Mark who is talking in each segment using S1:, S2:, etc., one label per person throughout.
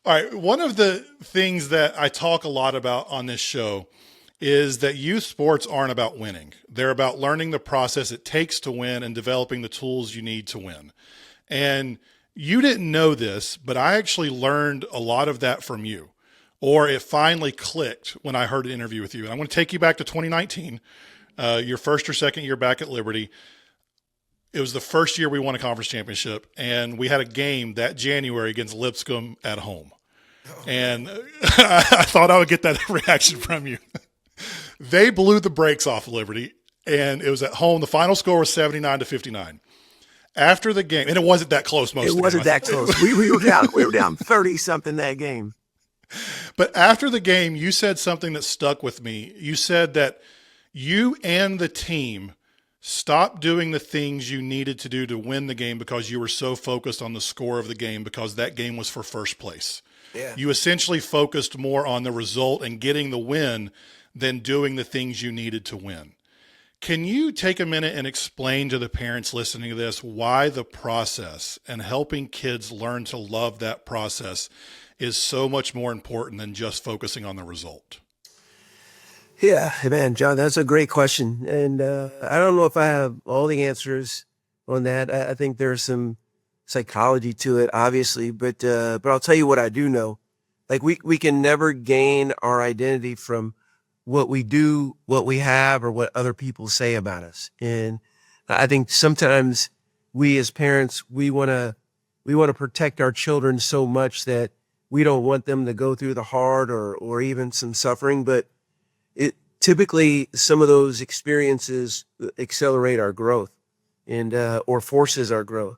S1: All right. One of the things that I talk a lot about on this show is that youth sports aren't about winning. They're about learning the process it takes to win and developing the tools you need to win. And you didn't know this, but I actually learned a lot of that from you, or it finally clicked when I heard an interview with you. And I want to take you back to 2019, your first or second year back at Liberty. It was the first year we won a conference championship, and we had a game that January against Lipscomb at home. And I thought I would get that reaction from you. They blew the brakes off of Liberty, and it was at home. The final score was 79-59. After the game, and it wasn't that close most
S2: It
S1: of the
S2: wasn't
S1: game.
S2: that close. We were down 30 something that game.
S1: But after the game, you said something that stuck with me. You said that you and the team stopped doing the things you needed to do to win the game because you were so focused on the score of the game, because that game was for first place.
S2: Yeah.
S1: You essentially focused more on the result and getting the win than doing the things you needed to win. Can you take a minute and explain to the parents listening to this why the process and helping kids learn to love that process is so much more important than just focusing on the result?
S2: Yeah, man, John, that's a great question. And I don't know if I have all the answers on that. I think there's some psychology to it, obviously, but I'll tell you what I do know. Like we can never gain our identity from what we do, what we have, or what other people say about us. And I think sometimes we as parents, we want to protect our children so much that we don't want them to go through the hard or even some suffering, but it typically some of those experiences accelerate our growth and or forces our growth.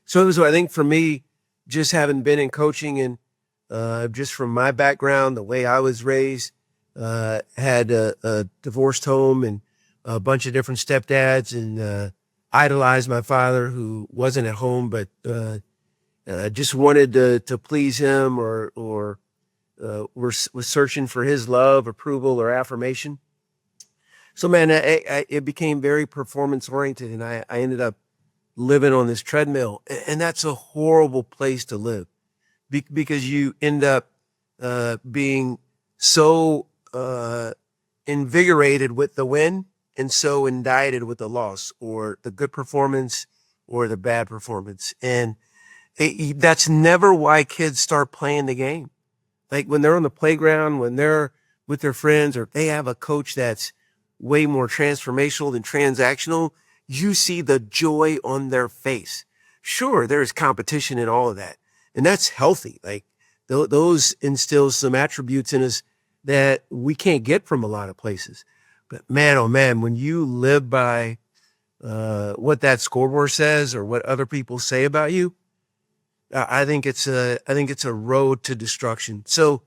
S2: So I think for me, just having been in coaching and just from my background, the way I was raised, had a divorced home and a bunch of different stepdads, and idolized my father who wasn't at home, but just wanted to please him or was searching for his love, approval, or affirmation. So man, it became very performance oriented, and I ended up living on this treadmill, and that's a horrible place to live because you end up being so invigorated with the win and so indicted with the loss or the good performance or the bad performance. And that's never why kids start playing the game. Like when they're on the playground, when they're with their friends, or they have a coach that's way more transformational than transactional, you see the joy on their face. Sure, there's competition and all of that, and that's healthy. Like those instills some attributes in us that we can't get from a lot of places. But man, oh man, when you live by what that scoreboard says or what other people say about you, I think it's a road to destruction. So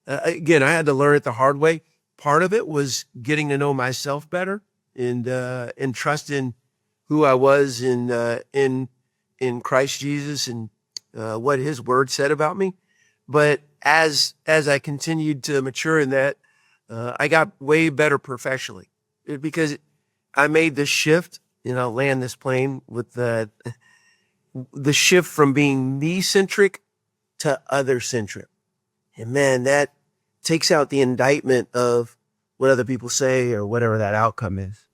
S2: again, I had to learn it the hard way. Part of it was getting to know myself better and trusting who I was in Christ Jesus and what His Word said about me. But as I continued to mature in that, I got way better professionally because I made the shift. I'll land this plane with the shift from being me-centric to other-centric. And man, that takes out the indictment of what other people say or whatever that outcome is.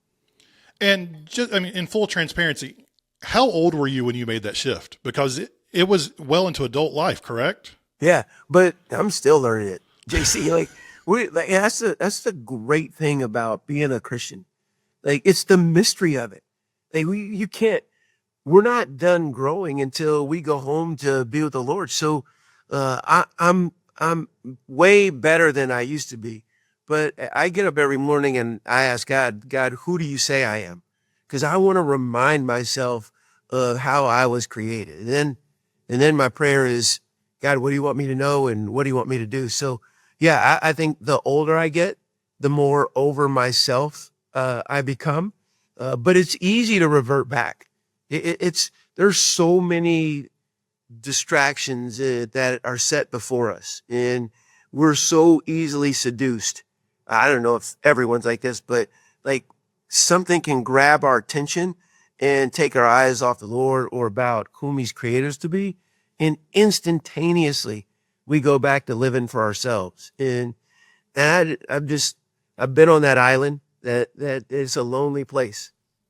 S1: And just, I mean, in full transparency, how old were you when you made that shift? Because it was well into adult life, correct?
S2: Yeah, but I'm still learning it, JC. That's the great thing about being a Christian. Like it's the mystery of it. Like we're not done growing until we go home to be with the Lord. So I'm way better than I used to be. But I get up every morning and I ask God, who do you say I am? Because I want to remind myself of how I was created. And then my prayer is, God, what do you want me to know and what do you want me to do? So yeah, I think the older I get, the more over myself I become. But it's easy to revert back. There's so many distractions that are set before us, and we're so easily seduced. I don't know if everyone's like this, but like something can grab our attention and take our eyes off the Lord or about whom He's created us to be, and instantaneously we go back to living for ourselves. And I've been on that island that is a lonely place.